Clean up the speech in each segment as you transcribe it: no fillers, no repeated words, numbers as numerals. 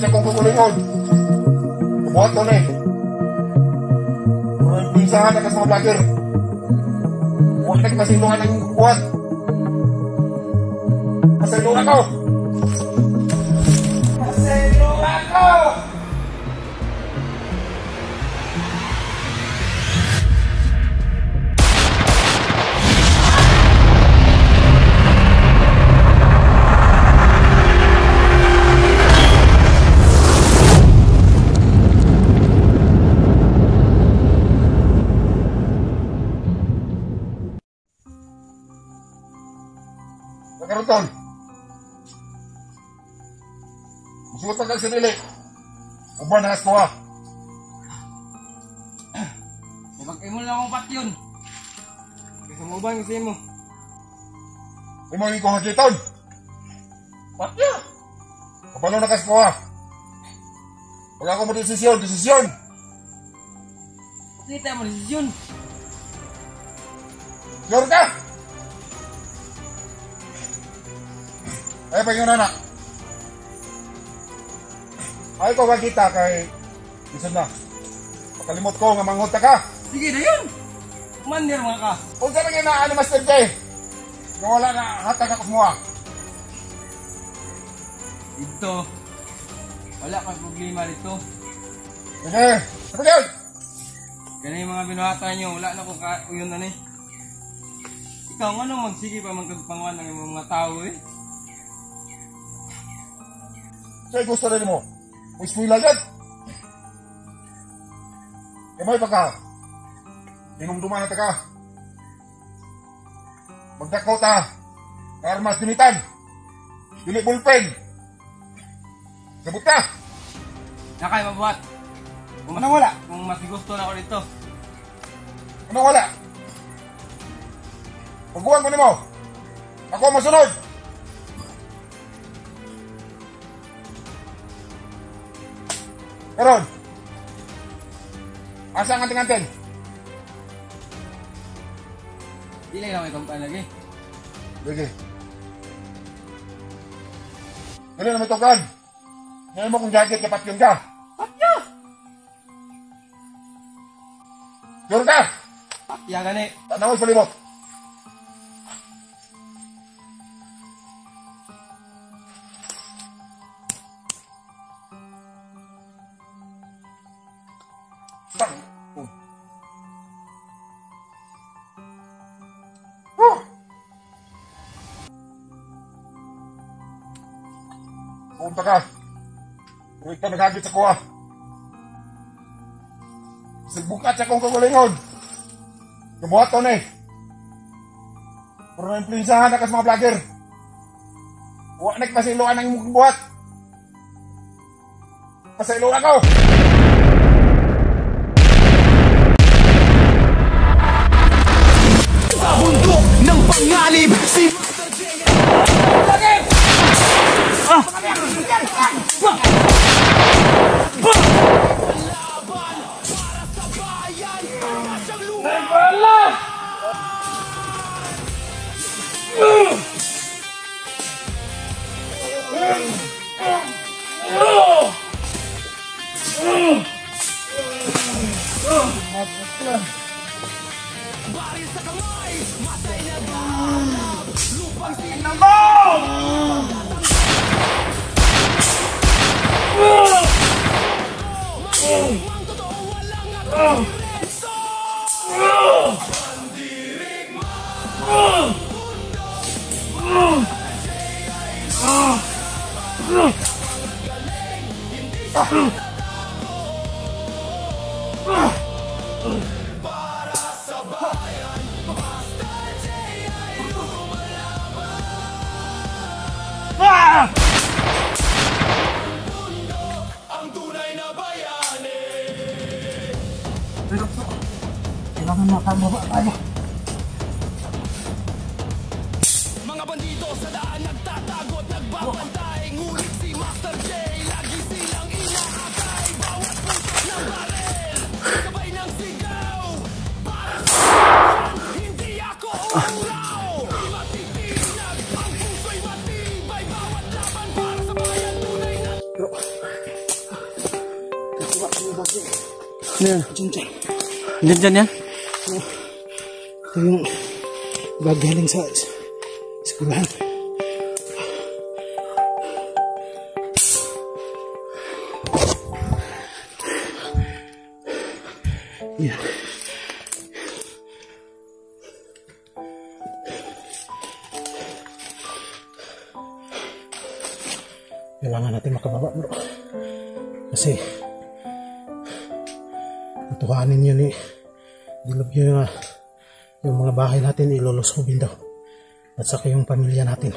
siya kung kukulingon. Buhat ko na eh. Kung pinsahan na kas mga vlogger. Huwag nagpasilungan ng buhat. Pasilungan ko! Pasilungan ko! Karuton. Musuot kang sinili. Uban na ko ha. Magkimo lang akong patyon. Kasi muban kasi mo. Imo ko hagiton. Patyo. Kapalo na kas ko ha. Wala ako mo desisyon. Kita mo desisyon. Sure ka? Ay, pagyan na. Ay, ko kita kay isod na. Pakalimot ko nga manghunta ka. Sige na yun. Mandir mga ka. Kung saan na ano, Master J? Kung wala na, hatag ako semua. Dito. Wala kang problema dito. Sige, sabi yan. Ganun yung mga binuhatan nyo. Wala na kung yun na ni. Ikaw nga nang magsige pa magkagpanguan ng mga tao eh. Sa'yo gusto rin mo. Eskwila dyan. Kamay pa ka. Dinumduman na ka. Magdakaw ta. Armas dimitan. Dili bulpen. Sabot ka. Nakay mabuhat. Anong wala? Kung mas gusto na ako dito. Anong wala? Pagbuhan ko ni mo. Ako masunod. Karon. Asa ang anting-anting? Di lang may kampaan lagi. Sige. Dili na may tugan. Ngayon mo kung jacket kapat yun ka. Patya! Sure ka? Patya gani. Tanawin sa limot. Punta ka. Huwag ka naghagit sa kuha. Sigbukat siya kong kagulingon. Kabuhat ko na eh. Puro na implinsahan na kas mga vlogger. Huwag nagpasiluan ng mong buhat. Pasiluan ako. Sa bundok ng panganib, si Master J. Laban para sa bayan, masyang lumaban. Baril sa kamay, matay na ganap, lupang sinabang. Ang totoo walang nagdiretso. Pandirig man mundo. Galing, hindi sa para sa bayan, Master J ay lumalaban. Ang tunay na bayani. Kailangan makababa tayo. Mga bandido sa daan nagtatago at nagbabantay. Ngunit si Master J lagi silang inaakay. Bawat putok ng baril, sabay ng sigaw. Para sa bayan, hindi ako uraw. Di matitinag, ang puso'y matibay. Bawat laban para sa bayan, tunay na Ano yan? Diyan. Diyan yan? Ito yung bag galing sa eskwelahan. Yan. Kailangan natin makababa, bro. Kasi tutuhanin yun dilubyo yung mga bahay natin, ilulusobin daw. At saka yung pamilya natin.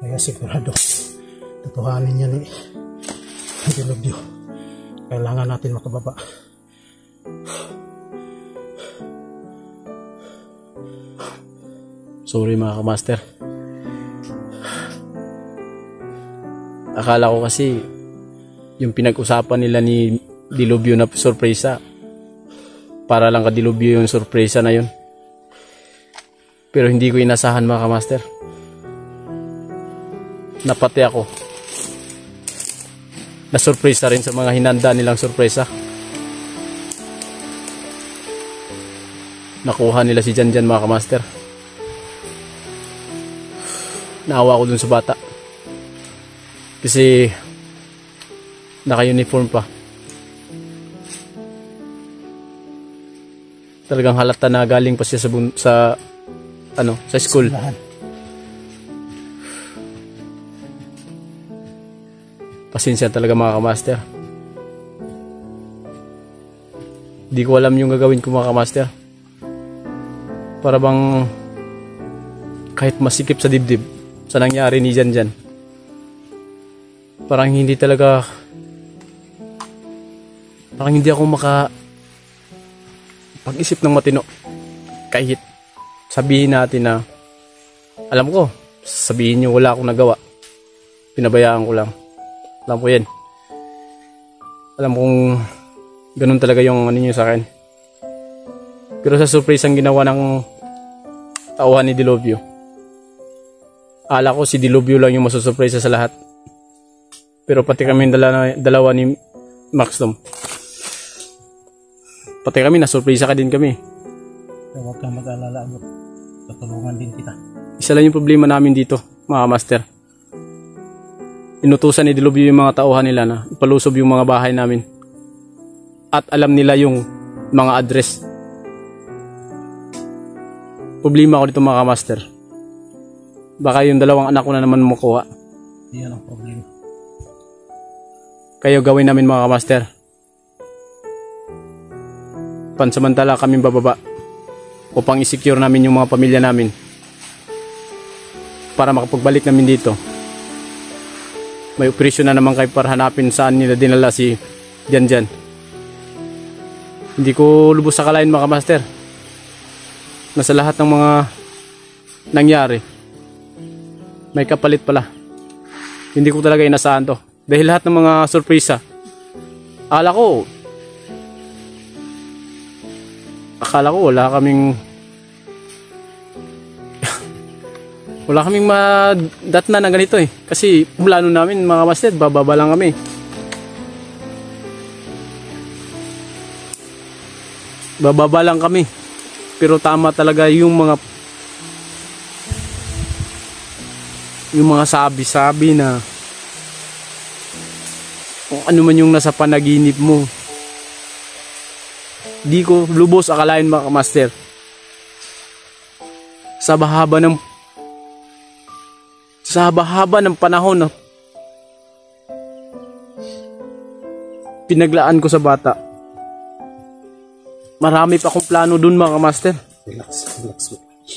Kaya sigurado tutuhanin yan dilubyo. Kailangan natin makababa. Sorry mga kamaster. Akala ko kasi yung pinag-usapan nila ni Dilubyo na sorpresa, para lang kadilubyo yung sorpresa na yun. Pero hindi ko inasahan mga kamaster. Napati ako. Na-sorpresa rin sa mga hinanda nilang sorpresa. Nakuha nila si Janjan mga kamaster. Naawa ko dun sa bata. Kasi naka-uniform pa. Talagang halata na galing pa siya sa school. Pasensya talaga mga kamaster. Di ko alam yung gagawin ko mga kamaster. Para bang kahit masikip sa dibdib sa nangyari ni Janjan, parang hindi ako pag-isip ng matino. Kahit sabihin natin na alam ko, sabihin nyo wala akong nagawa, pinabayaan ko lang. Alam ko yan. Alam kong ganun talaga yung ano nyo sa akin. Pero sa surprise ang ginawa ng tauhan ni Dilubyo, ala ko si Dilubyo lang yung masusurpresa sa lahat. Pero pati kami dalawa ni Maxdom, pati kami nasurpresa ka din kami. Huwag kang mag-alala, bro. Tutulungan din kita. Isa lang yung problema namin dito mga master. Inutusan ni Dilubyo yung mga tauhan nila na ipalusob yung mga bahay namin. At alam nila yung mga address. Problema ko dito mga master. Baka yung dalawang anak ko na naman makuha. Yan ang problema. Kayo gawin namin mga master. Pansamantala kaming bababa upang i-secure namin yung mga pamilya namin para makapagbalik namin dito. May operasyon na naman kayo para hanapin saan nila dinala si Janjan. Hindi ko lubos akalain mga master na sa lahat ng mga nangyari may kapalit pala. Hindi ko talaga inasahan to. Dahil lahat ng mga sorpresa, akala ko wala kaming madatna na ganito eh. Kasi plano namin mga master, bababa lang kami. Bababa lang kami. Pero tama talaga yung mga sabi-sabi na kung ano man yung nasa panaginip mo. Di ko lubos akalain mga master. Sa bahaba ng panahon na pinaglaan ko sa bata, marami pa akong plano dun mga master. Relax.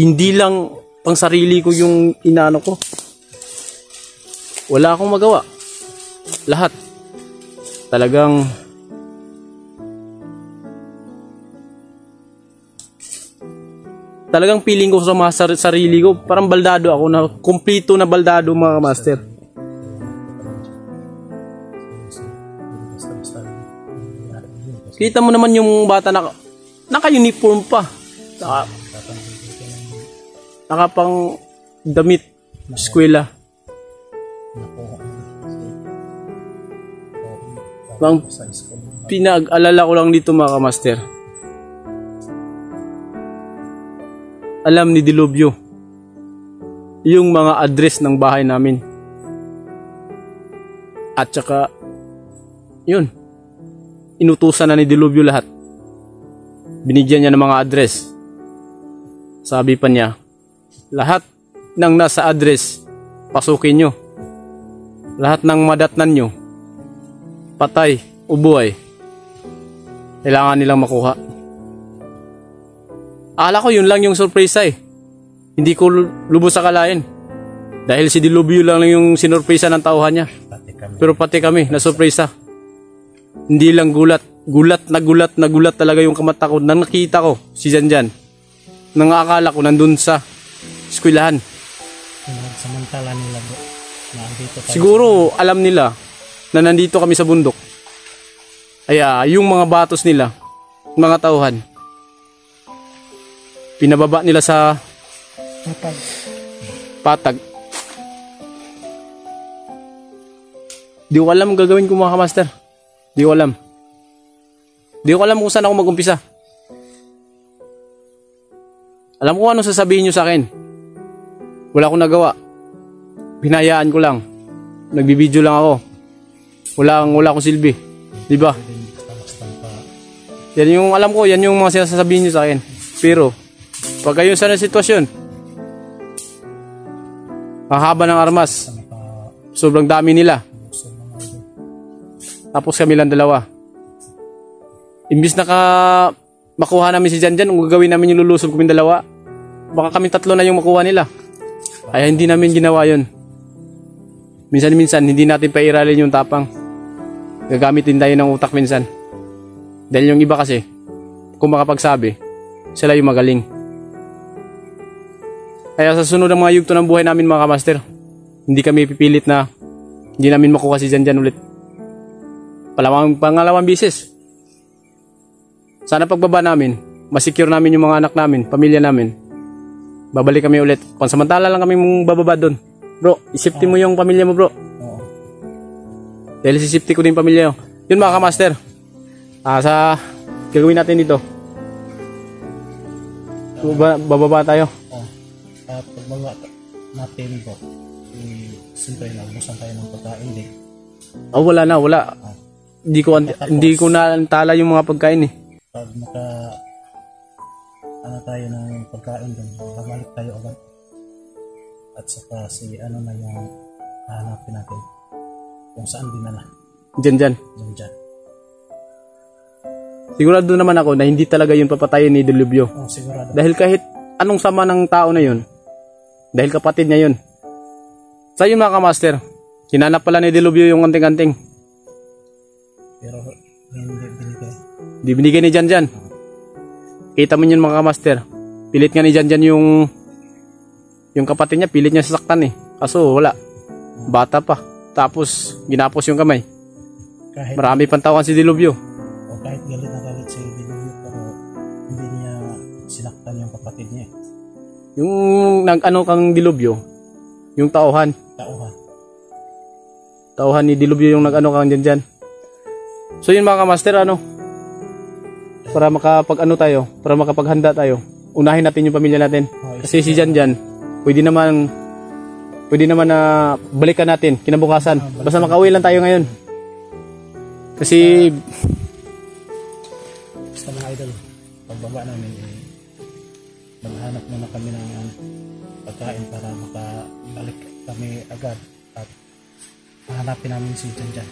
Hindi lang pang sarili ko yung inaano ko. Wala akong magawa. Lahat. Talagang feeling ko sa mga sarili ko, parang baldado ako na, kumpleto na baldado mga master. Kita mo naman yung bata naka-uniform pa. Nakapang damit, eskwela. Ang sa school. pinag-alala ko lang dito mga kamaster, alam ni Dilubyo yung mga address ng bahay namin. At saka, yun, inutusan na ni Dilubyo lahat. Binigyan niya ng mga address. Sabi pa niya, lahat ng nasa address, pasukin nyo. Lahat ng madatnan nyo, patay o buhay, kailangan nilang makuha. Akala ko yun lang yung surprise eh. Hindi ko lubos akalain. Dahil si Dilubyo lang yung sinurpresa ng tauhan niya. Pero pati kami, nasurpresa. Hindi lang gulat. Gulat na gulat talaga yung kamata ko nang nakita ko si Janjan. Nang akala ko nandun sa eskwelahan. Samantala nila bro, na andito tayo. Siguro alam nila na nandito kami sa bundok. Kaya yung mga batos nila, mga tauhan, pinababa nila sa patag. Di ko alam gagawin ko mga kamaster. Di ko alam. Di ko alam kung saan ako mag-umpisa. Alam ko ano sasabihin nyo sa akin. Wala akong nagawa. Binayaan ko lang. Nagbibideo lang ako. Wala akong silbi. Di ba? Yan yung alam ko, yan yung mga sinasabihin nyo sa akin. Pero, pag kayo sa sitwasyon, mahaba ng armas. Sobrang dami nila. Tapos kami lang dalawa. Imbis na makuha namin si Janjan, kung gagawin namin yung lulusob kami dalawa, baka kami tatlo na yung makuha nila. Kaya hindi namin ginawa yun. Minsan-minsan, hindi natin pairalin yung tapang. Gagamitin tayo ng utak minsan. Dahil yung iba kasi, kung makapagsabi, sila yung magaling. Kaya sa sunod ng mga yugto ng buhay namin mga kamaster, hindi kami pipilit na hindi namin makuha si Janjan ulit. Pangalawang bisis. Sana pagbaba namin, masecure namin yung mga anak namin, pamilya namin. Babalik kami ulit. Pansamantala lang kami mong bababa doon. Bro, isipti mo yung pamilya mo bro. Dahil sisipti ko din pamilya yun. Yun mga kamaster. Sa gagawin natin dito. Bababa tayo. Pagbaba natin bro, siyempre naubusan tayo ng pagkain din. Oh, wala. Hindi ko naantala yung mga pagkain eh. Pag tayo ng pagkain doon, babalik tayo agad. At saka na yung hahanapin natin kung saan dinala. Janjan. Sigurado naman ako na hindi talaga yun papatayin ni Dilubyo. Sigurado. Dahil kahit anong sama ng tao na yun, dahil kapatid niya yun. Sa yun mga kamaster, hinanap pala ni Dilubyo yung anting-anting. Pero hindi binigay. Di binigay ni Janjan. Kita mo yun mga kamaster. Pilit nga ni Janjan yung kapatid niya, pilit niya sasaktan eh. Kaso wala. Bata pa. Tapos ginapos yung kamay. Marami pang tawan si Dilubyo. O kahit galit na galit si Dilubyo, pero hindi niya sinaktan yung kapatid niya. Yung nag-ano kang Dilubyo, yung tauhan. Tauhan ni Dilubyo yung nag-ano kang Janjan. So yun mga kamaster, para makapag-ano tayo, para makapaghanda tayo, unahin natin yung pamilya natin. Kasi si Janjan, pwede naman na balikan natin kinabukasan. Basta makauwi lang tayo ngayon. Kasi basta mga idol, pagbaba namin maghanap muna kami ng pagkain para makabalik kami agad at hanapin namin si Janjan.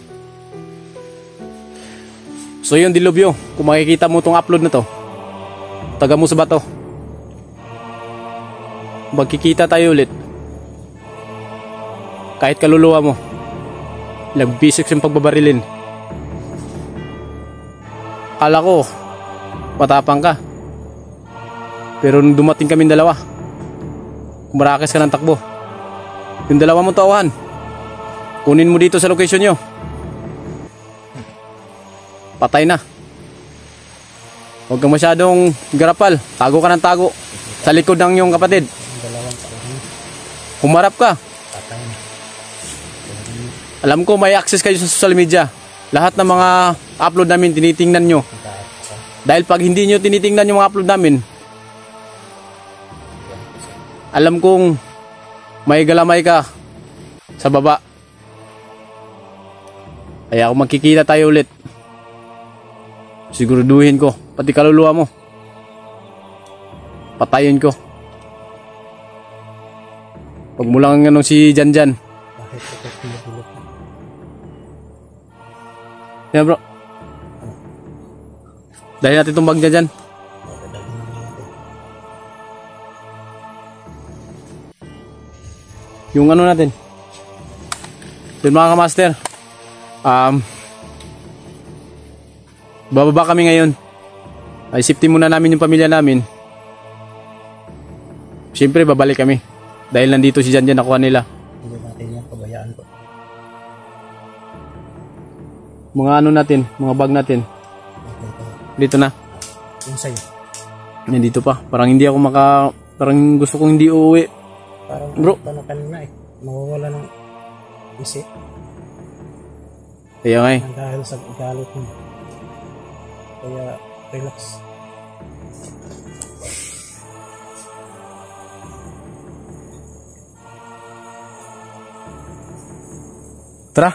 So yun Dilubyo, kung makikita mo itong upload na to, taga mo sa bato. Magkikita tayo ulit. Kahit kaluluwa mo, nagbisik yung pagbabarilin. Kala ko, matapang ka. Pero nung dumating kaming dalawa, kumarakis ka ng takbo. Yung dalawa mong tauhan, kunin mo dito sa location nyo. Patay na. Huwag kang masyadong garapal. Tago ka ng tago. Sa likod ng iyong kapatid. Humarap ka. Alam ko may access kayo sa social media. lahat ng mga upload namin tinitingnan nyo. Dahil pag hindi nyo tinitingnan yung mga upload namin, alam kong may galamay ka sa baba. Kaya kung magkikita tayo ulit, siguraduhin ko, pati kaluluwa mo, patayin ko. Pag mo lang ano si Janjan. Bakit ito pinagulot? Yan bro. Dahil natin itong bag dyan. Yung ano natin. Yun mga kamaster. Bababa kami ngayon. Ay safety muna namin yung pamilya namin. Siyempre babalik kami. Dahil nandito si Janjan nakuha nila. Hindi natin yan, pabayaan ko. Mga ano natin, mga bag natin. Dito na. Yung sa'yo. Nandito pa. Parang hindi ako parang gusto kong hindi uuwi. Parang Bro. ano kanina eh. Mawawala ng isip. Kaya nga eh. Dahil sa galit mo. Kaya relax. Tara.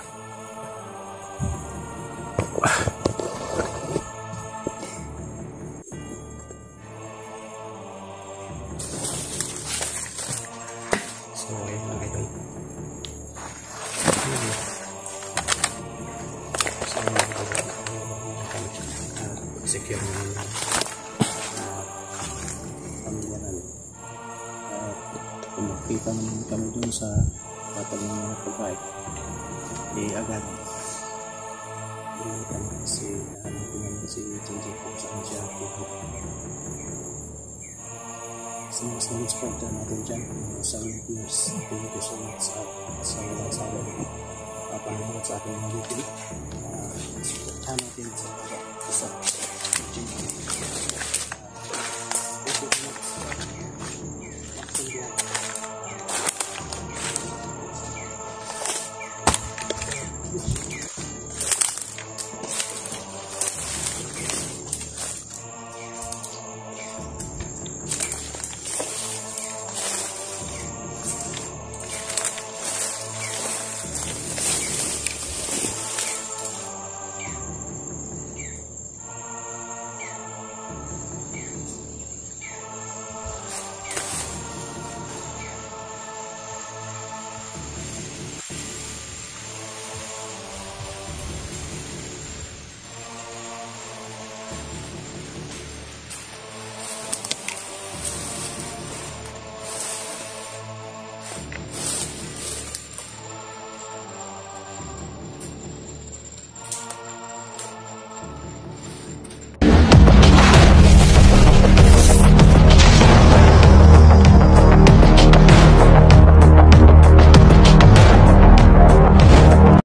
So, ayun mga idol. So, secure na yung pamilya namin. Kung makita naman kami dun sa tatalong mga pagkain, agad bulitan kasi nahanapin namin si Jinji kung saan siya pupunta. Sa mga solid supporter natin dyan, mga silent viewers, thank you so much sa walang sawa papanood sa ating mga video. Supportahan natin sa Jinji.